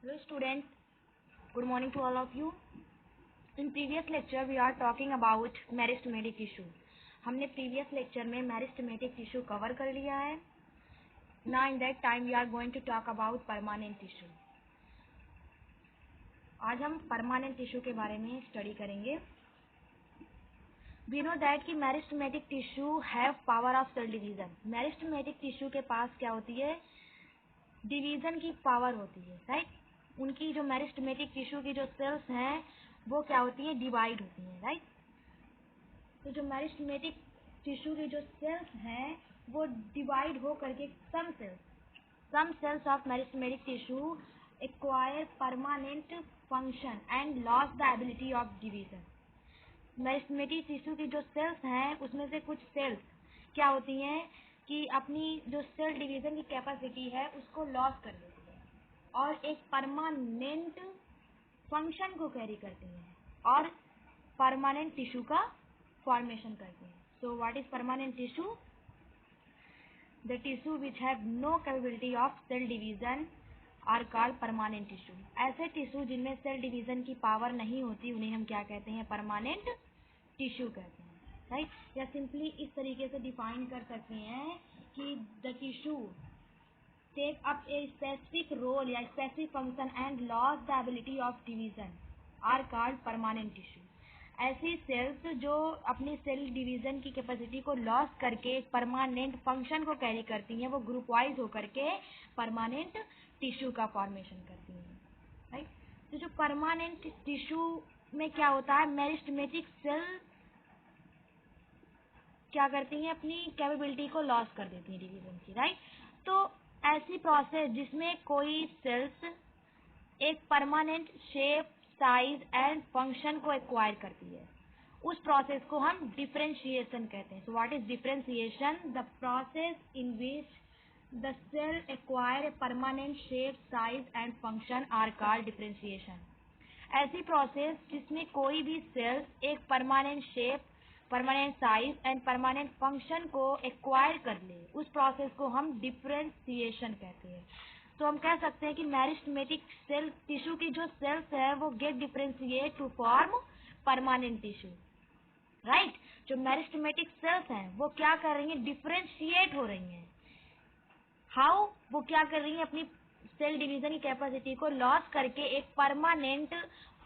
Hello students, good morning to all of you. In previous lecture we are talking about meristematic tissue. हमने previous lecture में meristematic tissue cover कर लिया है. Now in that time we are going to talk about permanent tissue. आज हम permanent tissue के बारे में study करेंगे. We know that कि meristematic tissue have power of cell division. Meristematic tissue के पास क्या होती है? डिवीजन की पावर होती है, राइट. उनकी जो मेरिस्टेमेटिक टिश्यू की जो सेल्स हैं वो क्या होती हैं? डिवाइड होती हैं, राइट. तो जो मेरिस्टेमेटिक टिश्यू की जो सेल्स हैं वो डिवाइड हो करके some cells of meristematic tissue acquire permanent function and lose the ability of division. Meristematic tissue की जो सेल्स हैं उसमें से कुछ सेल्स क्या होती हैं कि अपनी जो सेल डिवीजन की कैपेसिटी है उसको लॉस कर देती है और एक परमानेंट फंक्शन को कैरी करती हैं और परमानेंट टिश्यू का फॉर्मेशन करती हैं. So what is permanent tissue? The tissue which have no capability of cell division are called permanent tissue. ऐसे टिश्यू जिनमें सेल डिवीजन की पावर नहीं होती उन्हें हम क्या कहते हैं? परमानेंट टिश्यू कहते हैं, राइट. या सिंपली इस तरीके से डिफाइन कर सकते हैं कि the tissue take up a specific role या specific function and lose the ability of division are called permanent tissue. ऐसी सेल्स जो अपनी सेल डिवीजन की कैपेसिटी को लॉस करके एक परमानेंट फंक्शन को कैरी करती हैं वो ग्रुप वाइज होकर के परमानेंट टिश्यू का फॉर्मेशन करती हैं, राइट. तो जो परमानेंट टिश्यू में क्या होता है? मेरिस्टेमेटिक सेल क्या करती हैं? अपनी कैपेबिलिटी को लॉस कर देती हैं डिवीजन की, राइट. तो ऐसी प्रोसेस जिसमें कोई सेल्स एक permanent shape, size and function को एक्वायर करती है उस प्रोसेस को हम डिफरेंशिएशन कहते हैं. So what is differentiation? The process in which the cell acquire a permanent shape, size and function are called differentiation. ऐसी प्रोसेस जिसमें कोई भी सेल्स एक permanent shape, permanent size and permanent function को एक्वायर कर ले उस प्रोसेस को हम डिफरेंशिएशन कहते हैं. तो हम कह सकते हैं कि मेरिस्टेमेटिक सेल टिश्यू की जो सेल्स है वो get differentiate to form permanent tissue, right. जो मेरिस्टेमेटिक सेल्स हैं वो क्या कर रही हैं? डिफरेंशिएट हो रही हैं. हाउ? वो क्या कर रही हैं? अपनी सेल डिवीजन की कैपेसिटी को लॉस करके एक परमानेंट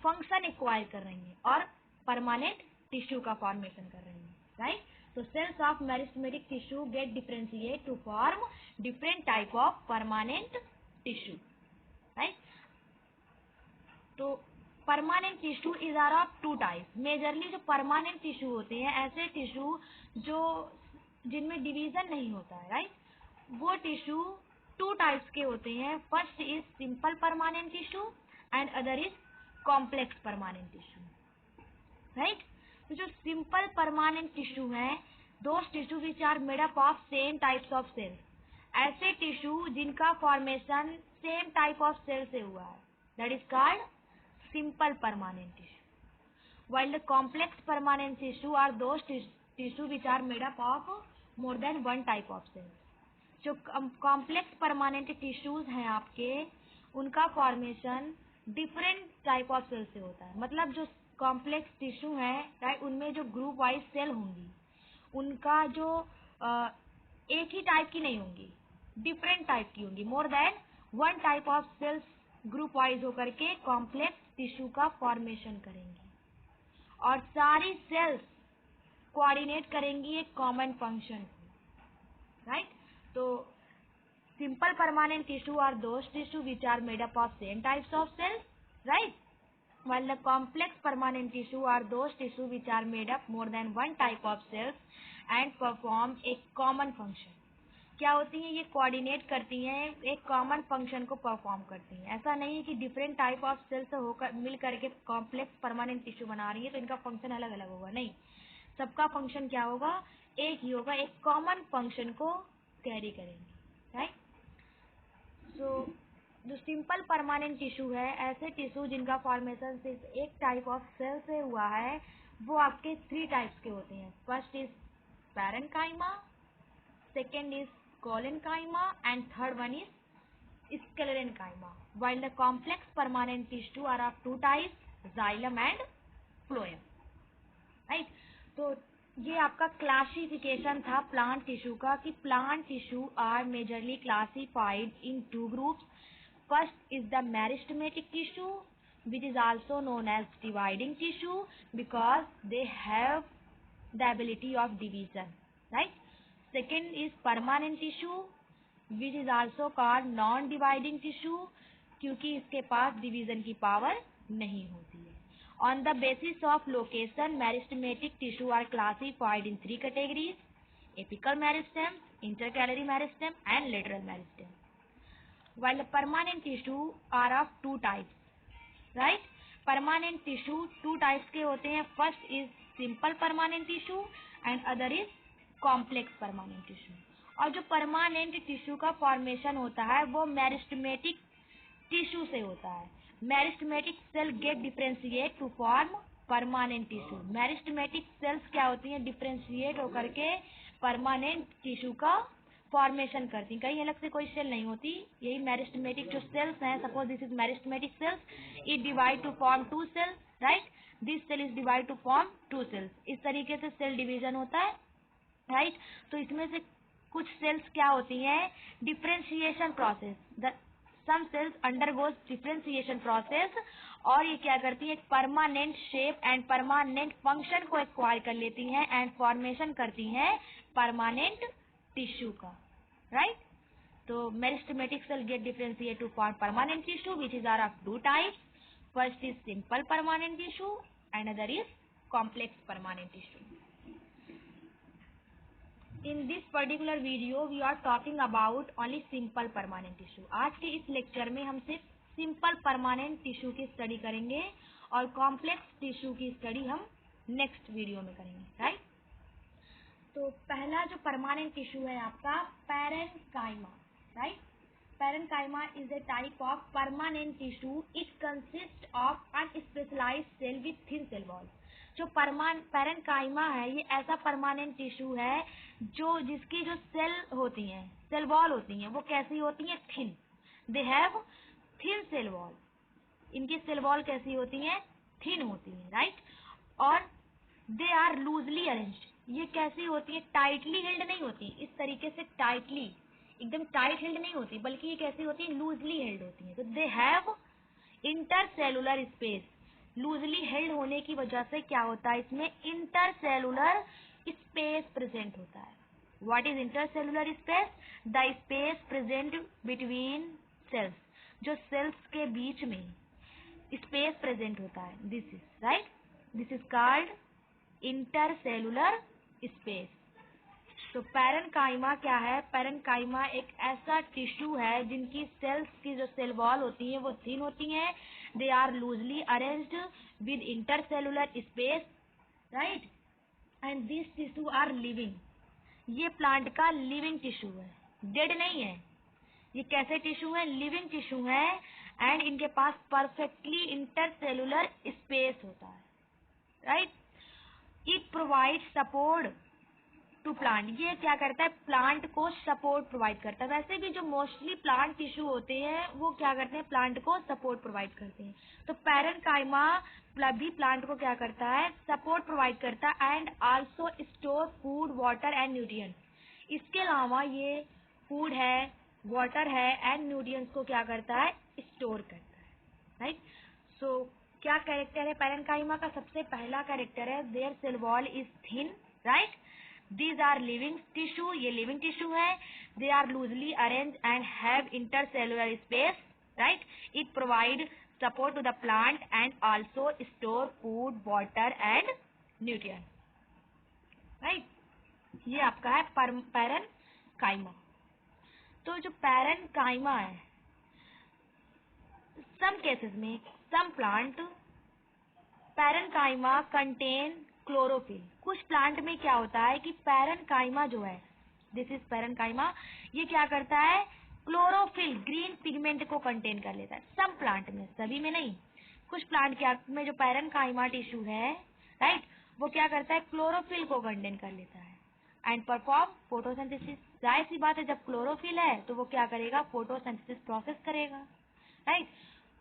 फंक्शन एक्वायर कर रही हैं और परमानेंट टिश्यू का फॉर्मेशन कर रही हैं, राइट. तो cells of meristematic tissue get differentiate to form different type of permanent tissue, right. तो permanent tissue is are of two type. Majorly जो परमानेंट टिश्यू होते हैं ऐसे टिश्यू जो जिनमें डिवीजन नहीं होता है, राइट. वो टिश्यू टू टाइप्स के होते हैं. First is simple permanent tissue and other is complex permanent tissue, right. तो जो सिंपल परमानेंट टिश्यू है those tissue which are made up of same types of cells. ऐसे टिश्यू जिनका formation same type of cell से हुआ है that is called simple permanent tissue. while the complex permanent tissue are those tissue which are made up of more than one type of cells. जो complex permanent tissues हैं आपके उनका formation different type of cell से होता है. मतलब जो complex tissue है राइट उनमें जो ग्रुप वाइज सेल होंगी उनका जो एक ही टाइप की नहीं होंगी, डिफरेंट टाइप की होंगी. More than one type of cells group wise होकर के कॉम्प्लेक्स टिश्यू का फॉर्मेशन करेंगी और सारी सेल्स कोऑर्डिनेट करेंगी एक कॉमन फंक्शन को, राइट. तो simple permanent tissue are those tissue which are made up of same types of cells, right. while the complex permanent tissue are those tissue which are made up more than one type of cells and perform a common function. क्या होती हैं? ये coordinate करती हैं एक common function को perform करती हैं. ऐसा नहीं है कि डिफरेंट टाइप ऑफ सेल से होकर मिल करके कॉम्प्लेक्स परमानेंट टिश्यू बना रही है तो इनका फंक्शन अलग अलग होगा. नहीं, सबका फंक्शन क्या होगा? एक ही होगा, एक कॉमन फंक्शन को कैरी करेंगे, राइट. सो जो सिंपल परमानेंट टिश्यू है ऐसे टिश्यू जिनका फॉर्मेशन सिर्फ एक टाइप ऑफ सेल से हुआ है वो आपके थ्री टाइप्स के होते हैं. First is parenchyma, second is collenchyma and third one is sclerenchyma, while the complex permanent tissue are of two types, xylem and phloem. Right, तो ये आपका क्लासिफिकेशन था प्लांट टिश्यू का कि plant tissue are majorly classified in two groups. First is the meristematic tissue which is also known as dividing tissue because they have the ability of division, right? Second is permanent tissue which is also called non dividing tissue क्योंकि इसके पास division की power नहीं होती है. On the basis of location, meristematic tissue are classified in three categories: apical meristem, intercalary meristem, and lateral meristem. While the permanent tissue are of two types, right? Permanent tissue two types के होते हैं. First is simple permanent tissue and other is complex permanent tissue. और जो permanent tissue का formation होता है वो meristematic tissue से होता है. Meristematic cell get differentiate to form permanent tissue. Meristematic cells क्या होती हैं? differentiate होकर के permanent tissue का फॉर्मेशन करती हैं. कहीं अलग से कोई सेल नहीं होती. यही मेरिस्टेमेटिक जो सेल्स हैं, suppose this is meristematic cells, it divide to form two cells, right? This cell is divide to form two cells. इस तरीके से सेल डिवीजन होता है, राइट? तो इसमें से कुछ सेल्स क्या होती हैं? Differentiation process. Some cells undergoes differentiation process और ये क्या करती हैं? Permanent shape and permanent function को एक्वायर कर लेती हैं एंड फॉर्मेशन करती हैं परमानेंट टिश्यू का, राइट? तो meristematic cell get differentiate to form permanent tissue which is are of two types. First is simple permanent tissue and other is complex permanent tissue. In this particular video we are talking about only simple permanent tissue. आज के इस lecture में हम सिर्फ simple permanent tissue की study करेंगे और complex tissue की स्टडी हम नेक्स्ट वीडियो में करेंगे, राइट? तो पहला जो परमानेंट टिश्यू है आपका parenchyma, right? Parenchyma is a type of permanent tissue. It consist of unspecialised cell with thin cell wall. जो पैरेन्काइमा है ये ऐसा परमानेंट टिश्यू है जो जिसकी जो सेल होती हैं, सेल वॉल होती हैं, वो कैसी होती हैं? Thin. They have thin cell wall. इनकी सेल वॉल कैसी होती हैं? थिन होती हैं, राइट? और दे आर लूजली अरेंज्ड. ये कैसी होती है? टाइटली हिल्ड नहीं होती इस तरीके से, टाइटली एकदम टाइट हिल्ड नहीं होती, बल्कि ये कैसी होती है? लूजली हिल्ड होती है. तो they have intercellular space. Loosely held होने की वजह से क्या होता है? इसमें इंटरसेलुलर स्पेस प्रेजेंट होता है. What is intercellular space? The space present between cells. जो सेल्स के बीच में स्पेस प्रेजेंट होता है, this is right, this is called intercellular space. तो पैरेन्काइमा क्या है? पैरेन्काइमा एक ऐसा टिश्यू है जिनकी सेल्स की जो सेल वॉल होती है वो थिन होती हैं. They are loosely arranged with intercellular space, right? And this tissue are living. ये प्लांट का लिविंग टिश्यू है, डेड नहीं है. ये कैसे टिश्यू है? लिविंग टिश्यू है एंड इनके पास परफेक्टली इंटरसेलुलर स्पेस होता है, right? It provide support to plant. ये क्या करता है? प्लांट को सपोर्ट प्रोवाइड करता है. वैसे भी जो मोस्टली प्लांट टिश्यू होते हैं वो क्या करते हैं? प्लांट को सपोर्ट प्रोवाइड करते हैं. तो पैरेन्काइमा भी प्लांट को क्या करता है? सपोर्ट प्रोवाइड करता है and also store food, water and nutrients. इसके अलावा ये फूड है, वाटर है एंड न्यूट्रिएंट्स को क्या करता है? स्टोर करता है, राइट? सो क्या कैरेक्टर है पैरेन्काइमा का? सबसे पहला कैरेक्टर है their cell wall is thin, right? These are living tissue. ये living tissue है. They are loosely arranged and have intercellular space, right? It provide support to the plant and also store food, water and nutrients, right? ये आपका है parenchyma. तो जो parenchyma है, some cases में some plant parenchyma contain chlorophyll. कुछ plant में क्या होता है कि पैरेन्काइमा जो है, दिस इज पैरेन्काइमा, ये क्या करता है? क्लोरोफिल, ग्रीन पिगमेंट को कंटेन कर लेता है. सब प्लांट में, सभी में नहीं. कुछ प्लांट क्या में जो पैरेन्काइमा टिश्यू है, राइट, वो क्या करता है? क्लोरोफिल को कंटेन कर लेता है. And perform photosynthesis. जाहिर सी बात है, जब क्लोरोफिल है तो वो क्या करेगा, फोटोसिंथेसिस प्रोसेस करेगा, राइट।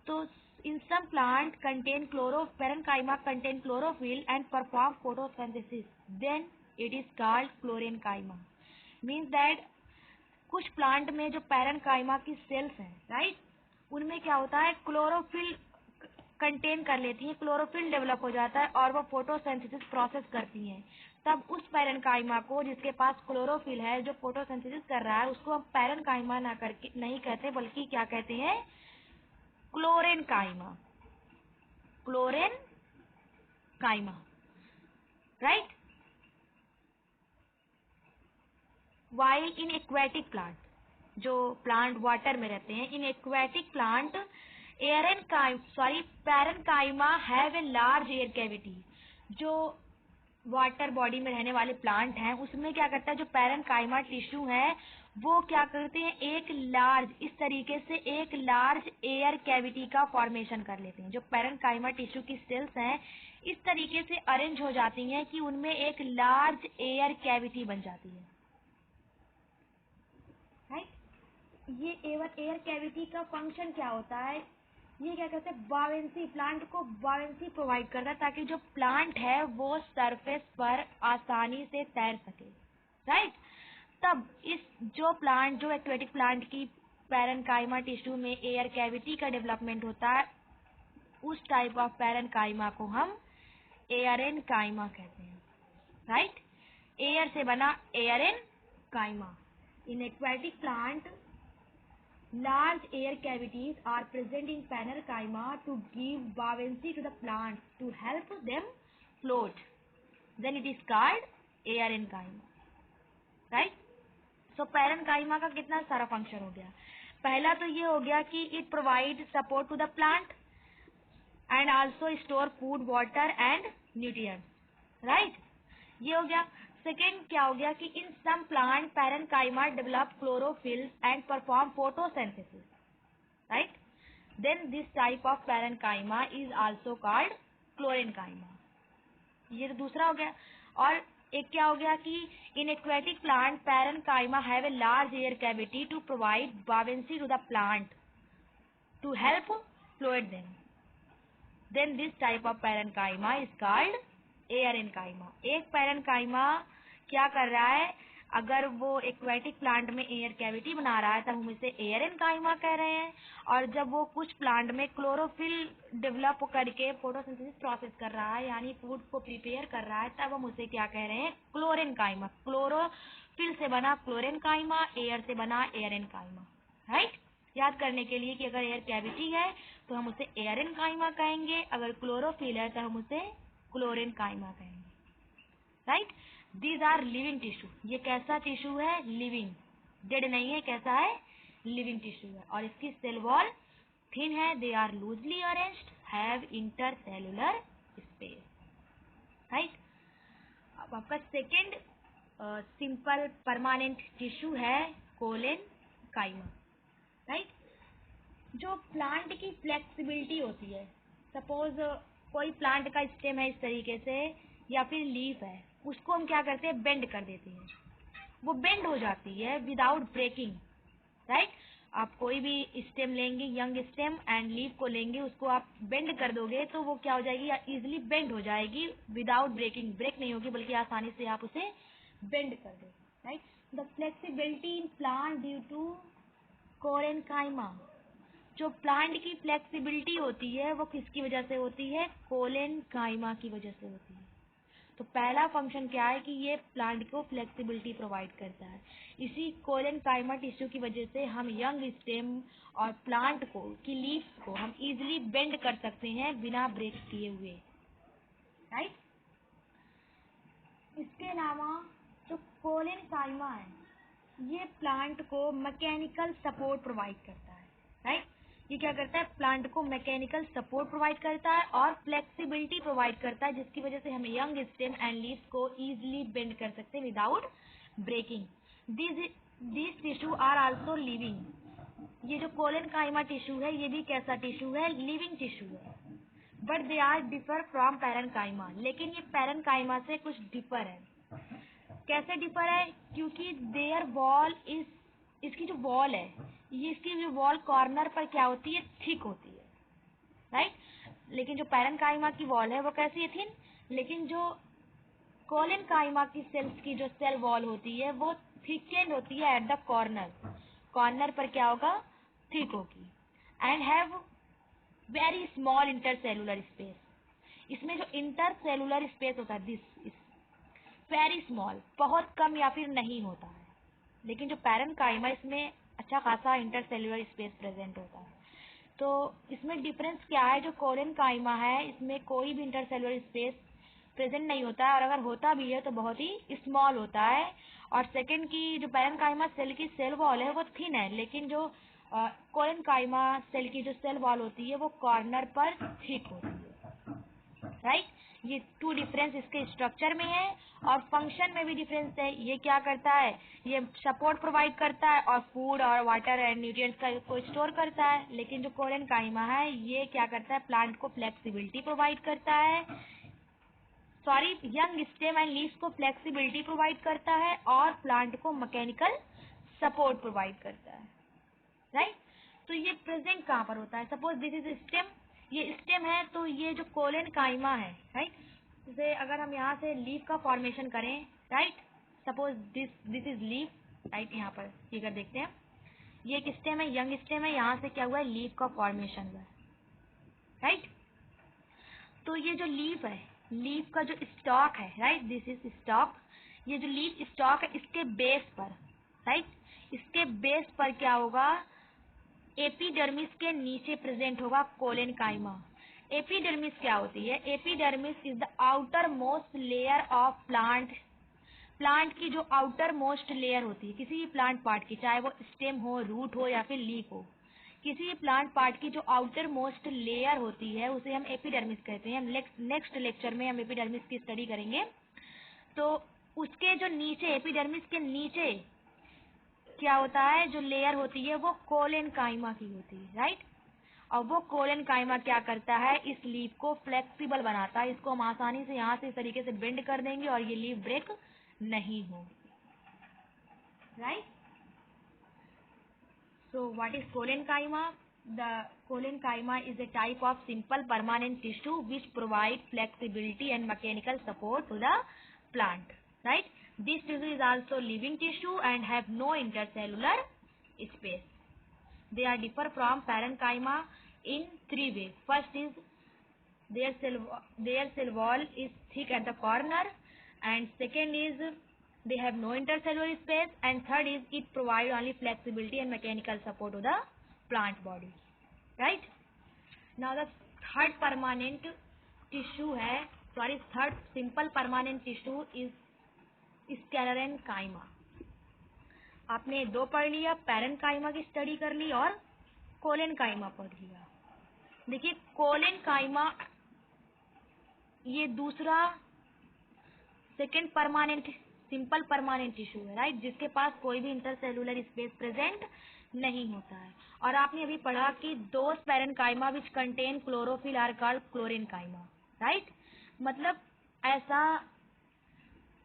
तो in some plant contain parenchyma contain chlorophyll and perform photosynthesis, then it is called chlorenchyma. Means that कुछ प्लांट में जो पैरेन्काइमा की सेल्स हैं, राइट, उनमें क्या होता है, क्लोरोफिल कंटेन कर लेती हैं, क्लोरोफिल डेवलप हो जाता है और वो फोटोसिंथेसिस प्रोसेस करती हैं। तब उस पैरेन्काइमा को, जिसके पास क्लोरोफिल है, जो फोटोसिंथेसिस कर रहा है, उसको हम पैरेन्काइमा ना करके नहीं कहते, बल्कि क्या कहते हैं, क्लोरेन्काइमा। क्लोरेन्काइमा, right. While in aquatic plant, जो प्लांट वाटर में रहते हैं, इन aquatic plant parenchyma have a large air cavity. जो वाटर बॉडी में रहने वाले प्लांट हैं, उसमें क्या करता है, जो पैरेन्काइमा टिश्यू है वो क्या करते हैं, एक लार्ज, इस तरीके से एक लार्ज एयर कैविटी का फॉर्मेशन कर लेते हैं। जो पैरेन्काइमा टिश्यू की सेल्स हैं इस तरीके से अरेंज हो जाती हैं कि उनमें एक लार्ज एयर कैविटी बन जाती है, राइट। ये एयर कैविटी का फंक्शन क्या होता है, ये क्या कहते हैं, बावेंसी, प्लांट को बावेंसी प्रोवाइड करता है, ताकि जो प्लांट है वो सरफेस पर आसानी से तैर सके, राइट। तब इस जो एक्वेटिक प्लांट की पैरेन्काइमा टिश्यू में एयर कैविटी का डेवलपमेंट होता है, उस टाइप ऑफ पैरेन्काइमा को हम एयरेन्काइमा कहते हैं, राइट। एयर से बना aerenchyma. In aquatic plant large air cavities are present in parenchyma to give buoyancy to the plant to help them float. Then it is called aerenchyma, right? So parenchyma का कितना सारा function हो गया। पहला तो ये हो गया कि it provides support to the plant and also store food, water and nutrients, right? ये हो गया। सेकेंड क्या हो गया कि in some plant parenchyma develop chlorophyll and perform photosynthesis, right. Then this type of parenchyma is also called chlorenchyma. ये तो दूसरा हो गया। और एक क्या हो गया कि in aquatic plant parenchyma have a large air cavity to provide buoyancy to the plant to help floated them. Then this type of parenchyma is called aerenchyma. एक पैरेन्काइमा क्या कर रहा है, अगर वो एक्वेटिक प्लांट में एयर कैविटी बना रहा है तब हम इसे एयरेन्काइमा कह रहे हैं, और जब वो कुछ प्लांट में क्लोरोफिल डेवलप करके फोटोसिंथेसिस प्रोसेस कर रहा है, यानी फूड को प्रिपेयर कर रहा है, तब हम उसे क्या कह रहे हैं, क्लोरेन्काइमा। क्लोरोफिल से बना क्लोरेन्काइमा, एयर से बना एयरेन्काइमा, राइट। याद करने के लिए कि अगर एयर कैविटी है तो हम उसे एयरेन्काइमा कहेंगे, अगर क्लोरोफिल है तो हम उसे क्लोरेन्काइमा कहेंगे, right. These are living tissue. ये कैसा टिश्यू है, लिविंग, डेड नहीं है, कैसा है, लिविंग टिश्यू है। और इसकी सेल वॉल थिन है, they are loosely arranged, have intercellular space, right. अब आपका सेकेंड सिंपल परमानेंट टिश्यू है कोलेनकाइमा, राइट। जो प्लांट की फ्लेक्सिबिलिटी होती है, सपोज कोई प्लांट का स्टेम है इस तरीके से, या फिर लीफ है, उसको हम क्या करते हैं, बेंड कर देते हैं। वो बेंड हो जाती है विदाउट ब्रेकिंग, राइट। आप कोई भी स्टेम लेंगे, यंग स्टेम एंड लीफ को लेंगे, उसको आप बेंड कर दोगे तो वो क्या हो जाएगी, इजिली बेंड हो जाएगी विदाउट ब्रेकिंग। ब्रेक नहीं होगी, बल्कि आसानी से आप उसे बेंड कर दोगे, right. The flexibility in plant due to collenchyma. जो प्लांट की फ्लेक्सिबिलिटी होती है वो किसकी वजह से होती है, कोलेनकाइमा की वजह से होती है। तो पहला फंक्शन क्या है कि ये प्लांट को फ्लेक्सिबिलिटी प्रोवाइड करता है। इसी कोलेनकाइमा टिश्यू की वजह से हम यंग स्टेम और प्लांट को की लीव्स को हम इजीली बेंड कर सकते हैं बिना ब्रेक किए हुए, राइट। इसके अलावा जो कोलेनकाइमा है ये प्लांट को मैकेनिकल सपोर्ट प्रोवाइड करता है, राइट। ये क्या करता है, प्लांट को मैकेनिकल सपोर्ट प्रोवाइड करता है और फ्लेक्सिबिलिटी प्रोवाइड करता है, जिसकी वजह से हम यंग स्टेम एंड लीव्स को इजीली बेंड कर सकते हैं without breaking. This tissue are also living. ये जो कोलेनकाइमा टिश्यू है ये भी कैसा टिश्यू है, लिविंग टिश्यू है। But they are differ from parenchyma, लेकिन ये पैरेन्काइमा से कुछ डिफर है। कैसे डिफर है? क्योंकि देयर वॉल इज, इसकी जो वॉल है, ये इसकी जो वॉल कॉर्नर पर क्या होती है? थिक होती है, राइट। लेकिन जो पैरेन्काइमा की वॉल है वो कैसी है? थिन। लेकिन जो कोलेनकाइमा की सेल्स की जो सेल वॉल होती है वो थिकेंड होती है एट द कॉर्नर। कॉर्नर पर क्या होगा? थिक होगी। And have very small intercellular space. इसमें जो इंटरसेलुलर स्पेस होता है दिस इज वेरी स्मॉल, बहुत कम या फिर नहीं होता है। लेकिन जो पैरेन्काइमा, इसमें अच्छा खासा इंटरसेलुलर स्पेस प्रेजेंट होता है। तो इसमें डिफरेंस क्या है? जो कोलेनकाइमा है इसमें कोई भी इंटरसेलुलर स्पेस प्रेजेंट नहीं होता है, और अगर होता भी है तो बहुत ही स्मॉल होता है। और सेकंड की जो पैरेन्काइमा सेल की सेल वॉल है वो थिन है, लेकिन जो कोलेनकाइमा सेल की जो सेल वॉल होती है वो कॉर्नर पर थिक होती है, राइट। ये टू डिफरेंस इसके स्ट्रक्चर में है, और फंक्शन में भी डिफरेंस है। ये क्या करता है? ये सपोर्ट प्रोवाइड करता है और फूड और वाटर एंड न्यूट्रिएंट्स का को स्टोर करता है। लेकिन जो कोलेनकाइमा है ये क्या करता है? प्लांट को फ्लेक्सिबिलिटी प्रोवाइड करता है, sorry, young stem and leaves को फ्लेक्सिबिलिटी प्रोवाइड करता है और प्लांट को मैकेनिकल सपोर्ट प्रोवाइड करता है, राइट। तो ये प्रेजेंट कहाँ पर होता है? सपोज दिस इज स्टेम, ये स्टेम है, तो ये जो कोलेनकाइमा है, राइट। जैसे अगर हम यहाँ से लीफ का फॉर्मेशन करें, right, suppose this is leaf, right. यहाँ पर फिगर देखते हैं, ये एक स्टेम है, यंग स्टेम है, यहाँ से क्या हुआ है? लीफ का फॉर्मेशन हुआ है, राइट। तो ये जो लीफ है, लीफ का जो स्टॉक है, राइट, दिस इज स्टॉक। ये जो लीफ स्टॉक है इसके बेस पर, राइट, इसके बेस पर क्या होगा? एपिडर्मिस के नीचे प्रेजेंट होगा कोलेनकाइमा। एपिडर्मिस क्या होती है? Epidermis is the outer most layer of plant. Plant की जो आउटर मोस्ट लेयर होती है किसी भी प्लांट पार्ट की, चाहे वो स्टेम हो, रूट हो या फिर लीफ हो, किसी भी प्लांट पार्ट की जो आउटर मोस्ट लेयर होती है उसे हम एपिडर्मिस कहते हैं। हम नेक्स्ट लेक्चर में हम एपिडर्मिस की स्टडी करेंगे। तो उसके जो नीचे, एपिडर्मिस के नीचे क्या होता है? जो लेयर होती है वो कोलेनकाइमा की होती है, राइट। और वो कोलेनकाइमा क्या करता है? इस लीफ को फ्लेक्सिबल बनाता है। इसको हम आसानी से यहाँ से इस तरीके से बेंड कर देंगे और ये लीफ ब्रेक नहीं होगी, right. So what is collenchyma? The collenchyma is a type of simple permanent tissue which provide flexibility and mechanical support to the plant, right? This tissue is also living tissue and have no intercellular space. They are differ from parenchyma in three ways. First is their cell wall is thick at the corner, and second is they have no intercellular space, and third is it provide only flexibility and mechanical support to the plant body, right. Now the third permanent tissue है, sorry, third simple permanent tissue is sclerenchyma. आपने दो पढ़ लिया, parenchyma की study कर ली और collenchyma पढ़ लिया। देखिए कोलेनकाइमा ये दूसरा second permanent simple permanent tissue है, राइट, जिसके पास कोई भी इंटरसेलुलर स्पेस प्रेजेंट नहीं होता है। और आपने अभी पढ़ा कि those parenchyma which contain chlorophyll are called chlorenchyma, right. मतलब ऐसा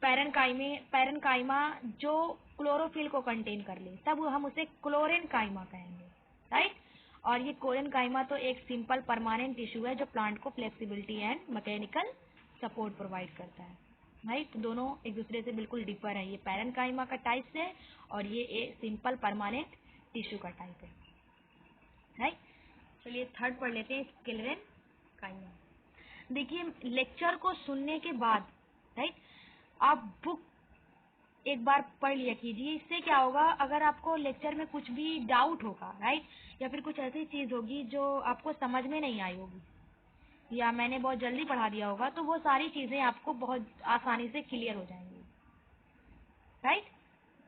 पैरेन्काइमा जो क्लोरोफिल को कंटेन कर ले तब हम उसे क्लोरेन्काइमा कहेंगे, राइट। और ये कोलेनकाइमा तो एक सिंपल परमानेंट टिश्यू है जो प्लांट को flexibility and mechanical support provide करता है, राइट। दोनों एक दूसरे से बिल्कुल डिफर है, ये पैरेन्काइमा का टाइप से और ये एक सिंपल परमानेंट टिश्यू का टाइप है, राइट। चलिए थर्ड पढ़ लेते हैं, स्क्लेरेन्काइमा। देखिए लेक्चर को सुनने के बाद, राइट, आप बुक एक बार पढ़ लिया कीजिए। इससे क्या होगा? अगर आपको लेक्चर में कुछ भी डाउट होगा, राइट, या फिर कुछ ऐसी चीज होगी जो आपको समझ में नहीं आई होगी या मैंने बहुत जल्दी पढ़ा दिया होगा, तो वो सारी चीजें आपको बहुत आसानी से क्लियर हो जाएंगी, राइट।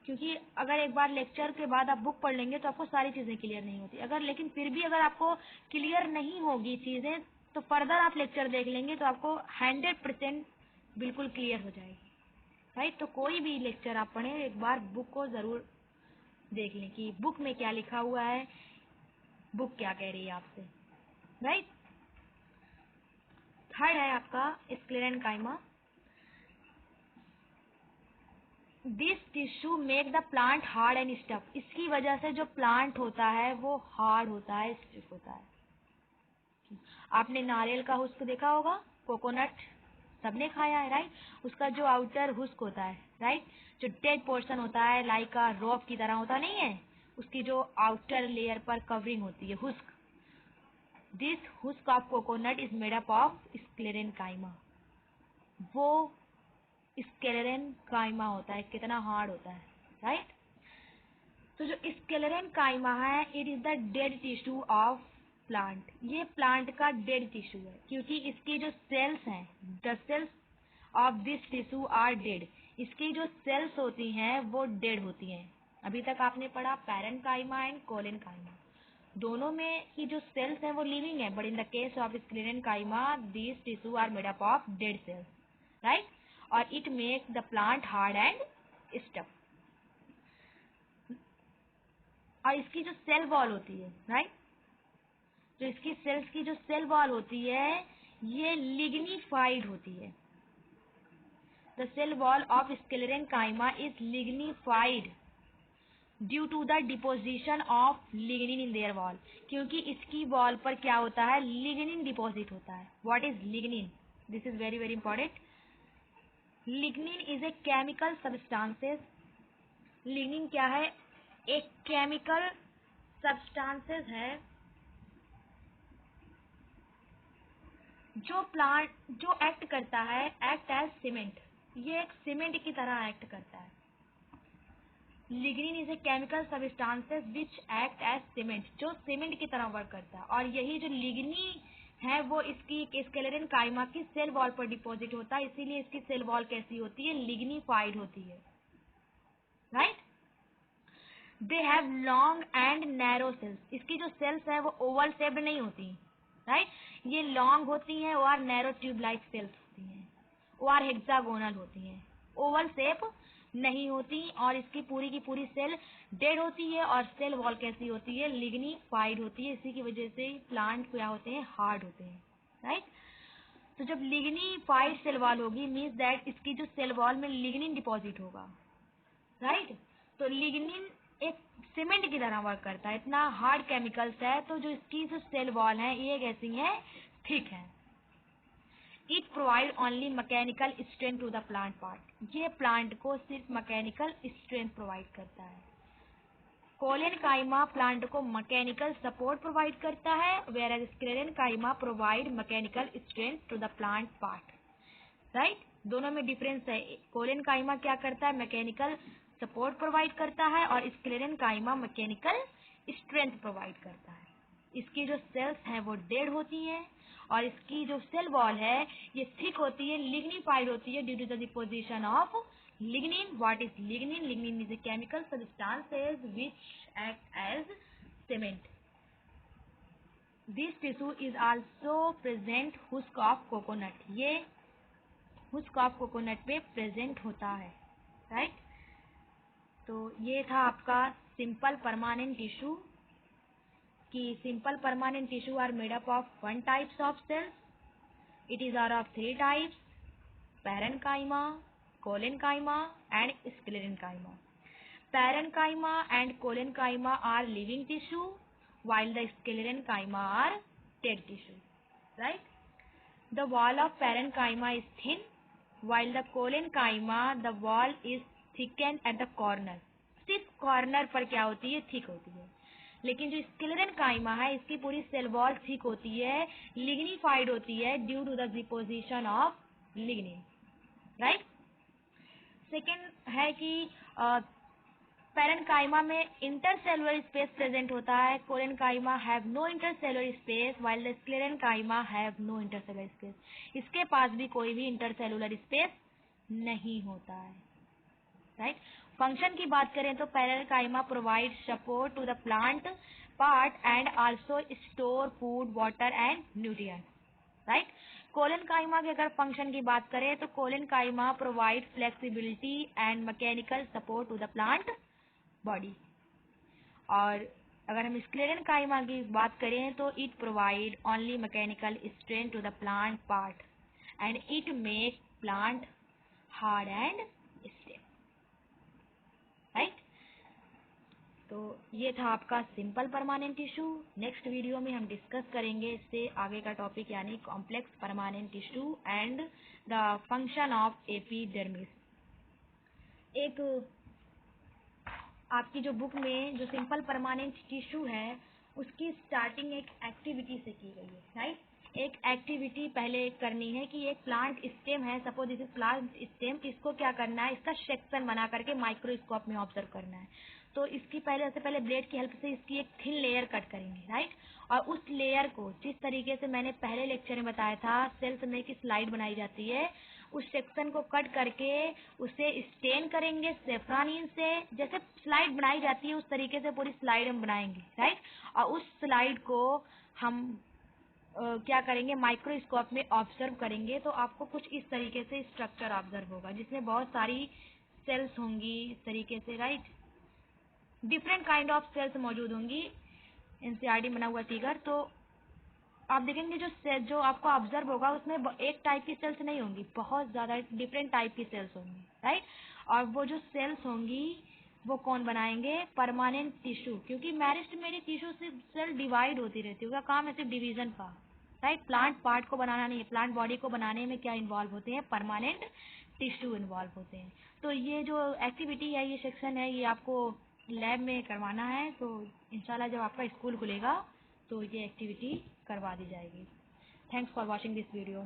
क्योंकि अगर एक बार लेक्चर के बाद आप बुक पढ़ लेंगे तो आपको सारी चीजें क्लियर नहीं होती। अगर लेकिन फिर भी अगर आपको क्लियर नहीं होगी चीजें तो फर्दर आप लेक्चर देख लेंगे तो आपको 100% बिल्कुल क्लियर हो जाएगी, राइट। तो कोई भी लेक्चर आप पढ़ें एक बार बुक को जरूर देख लें कि बुक में क्या लिखा हुआ है, बुक क्या कह रही है आपसे, राइट। थर्ड है आपका sclerenchyma. This tissue make the plant hard and stuff. इसकी वजह से जो प्लांट होता है वो हार्ड होता है, स्टिफ होता है। आपने नारियल का हुस्क देखा होगा, कोकोनट सबने खाया है, राइट। उसका जो आउटर हुस्क होता है, राइट, जो डेड पोर्शन होता है लाइक अ रोप की तरह होता नहीं है, उसकी जो आउटर लेयर पर कवरिंग होती है, husk. This husk of coconut is made up of sclerenchyma. वो स्क्लेरेनकाइमा होता है, कितना हार्ड होता है, राइट। तो जो स्क्लेरेनकाइमा है, it is the dead tissue of plant. ये प्लांट का डेड टिश्यू है, क्योंकि इसकी जो सेल्स हैं, the cells of this tissue are dead. इसकी जो सेल्स होती हैं वो डेड होती हैं। अभी तक आपने पढ़ा पैरेन्काइमा एंड कोलेनकाइमा, दोनों में की जो सेल्स हैं वो लिविंग है, but in the case of sclerenchyma this tissue are made up of dead cells, right. और it make the plant hard and stuff. और इसकी जो सेल वॉल होती है, राइट, जो इसकी सेल्स की जो सेल वॉल होती है ये लिग्निफाइड होती है। The cell wall of sclerenchyma is lignified due to the deposition of lignin in their wall. क्योंकि इसकी वॉल पर क्या होता है, लिग्निन डिपॉजिट होता है। What is lignin? This is very very important. Lignin is a chemical substances. Lignin क्या है? एक केमिकल सब्सटेंसेस है जो एक्ट करता है, एक्ट एज सीमेंट। ये एक सीमेंट की तरह एक्ट करता है। Lignin is a chemical substances which act as cement, जो सीमेंट की तरह वर्क करता है। और यही जो लिग्निन है वो इसकी स्क्लेरेनकाइमा की सेल वॉल पर डिपॉजिट होता है, इसीलिए इसकी सेल वॉल कैसी होती है, लिग्निफाइड होती है, right. They have long and narrow cells. इसकी जो सेल्स है वो ओवल शेप्ड नहीं होती, राइट। ये लॉन्ग होती हैं और नैरो ट्यूब लाइक सेल्स होती हैं, और हेक्सागोनल होती हैं, ओवल शेप नहीं होती। और इसकी की पूरी सेल डेड होती है और सेल वॉल कैसी होती है, लिग्निफाइड होती है। इसी की वजह से प्लांट क्या होते हैं, हार्ड होते हैं, राइट। तो जब लिग्निफाइड सेल वॉल होगी मीन्स दैट इसकी जो सेल वॉल में लिग्निन डिपॉजिट होगा, राइट। तो लिग्निन एक सीमेंट की तरह वर्क करता है, इतना हार्ड केमिकल्स है। तो जो इसकी जो सेल वॉल है ये कैसी है, थिक है। It provide only mechanical strength to the plant part. ये प्लांट को सिर्फ मैकेनिकल स्ट्रेंथ प्रोवाइड करता है। कोलेनकाइमा प्लांट को मैकेनिकल सपोर्ट प्रोवाइड करता है, where sclerenchyma provide mechanical strength to the plant part, right. दोनों में डिफरेंस है। कोलेनकाइमा क्या करता है, मैकेनिकल सपोर्ट प्रोवाइड करता है, और स्क्लेरेनकाइमा मैकेनिकल स्ट्रेंथ प्रोवाइड करता है। इसकी जो सेल्स हैं वो डेड होती हैं, और इसकी जो सेल वॉल है ये थिक होती है, लिग्निफाइड होती है due to the deposition of lignin. What is lignin? Lignin is a chemical substances which act as cement. This tissue is also present husk of coconut. ये हुस्क ऑफ कोकोनट पे present होता है, right. तो ये था आपका simple permanent tissue कि simple permanent tissue are made up of one types of cells. It is are of three types, parenchyma, collenchyma and sclerenchyma. Parenchyma and collenchyma are living tissue while the sclerenchyma are dead tissue, right. The wall of parenchyma is thin while the colenchyma the wall is thickened at the corner। सिर्फ corner पर क्या होती है, thick होती है। लेकिन जो sclerenchyma है इसकी पूरी सेल वॉल थिक होती है, लिग्निफाइड होती है due to the deposition of lignin, right. Second है कि पैरेन्काइमा में इंटरसेलुलर स्पेस प्रेजेंट होता है। Collenchyma have no intercellular space while the sclerenchyma have no intercellular space. इसके पास भी कोई भी इंटरसेलुलर स्पेस नहीं होता है, राइट। फंक्शन की बात करें तो parenchyma provide support to the plant part and also store food, water and nutrient, right. Collenchyma के अगर फंक्शन की बात करें तो collenchyma provide flexibility and mechanical support to the plant body. और अगर हम स्क्लेरेनकाइमा की बात करें तो it provide only mechanical strength to the plant part and it make plant hard and step. तो ये था आपका simple permanent tissue. Next video में हम डिस्कस करेंगे इससे आगे का टॉपिक यानी complex permanent tissue and the function of epidermis. एक आपकी जो बुक में जो सिंपल परमानेंट टिश्यू है उसकी स्टार्टिंग एक एक्टिविटी से की गई है, राइट। एक एक्टिविटी पहले करनी है कि एक प्लांट स्टेम है, suppose this is plant stem, इसको क्या करना है, इसका सेक्शन बना करके माइक्रोस्कोप में ऑब्जर्व करना है। तो इसकी सबसे पहले ब्लेड की हेल्प से इसकी एक थिन लेयर कट करेंगे, राइट। और उस लेयर को जिस तरीके से मैंने पहले लेक्चर में बताया था सेल्स में की स्लाइड बनाई जाती है, उस सेक्शन को कट करके उसे स्टेन करेंगे सेफ्रॉनिन से, जैसे स्लाइड बनाई जाती है उस तरीके से पूरी स्लाइड हम बनाएंगे, राइट। और उस स्लाइड को हम क्या करेंगे, माइक्रोस्कोप में ऑब्जर्व करेंगे तो आपको कुछ इस तरीके से स्ट्रक्चर ऑब्जर्व होगा जिसमें बहुत सारी सेल्स होंगी इस तरीके से, right. Different kind of cells मौजूद होंगी, एनसीईआरटी बना हुआ फिगर। तो आप देखेंगे जो आपको ऑब्जर्व होगा उसमें एक टाइप की सेल्स नहीं होंगी, बहुत ज़्यादा डिफरेंट टाइप की सेल्स होंगी, राइट। और वो जो सेल्स होंगी वो कौन बनाएंगे, परमानेंट टिश्यू, क्योंकि मेरिस्टेमेटिक टिश्यू से सेल डिवाइड होती रहती है, उसका काम है सिर्फ डिवीजन का, राइट। प्लांट पार्ट को बनाना नहीं है, प्लांट बॉडी को बनाने में क्या इन्वॉल्व होते हैं, परमानेंट टिश्यू इन्वॉल्व होते हैं। तो ये जो एक्टिविटी है, ये सेक्शन है, ये आपको लैब में करवाना है। तो इंशाल्लाह जब आपका स्कूल खुलेगा तो ये एक्टिविटी करवा दी जाएगी। Thanks for watching this video.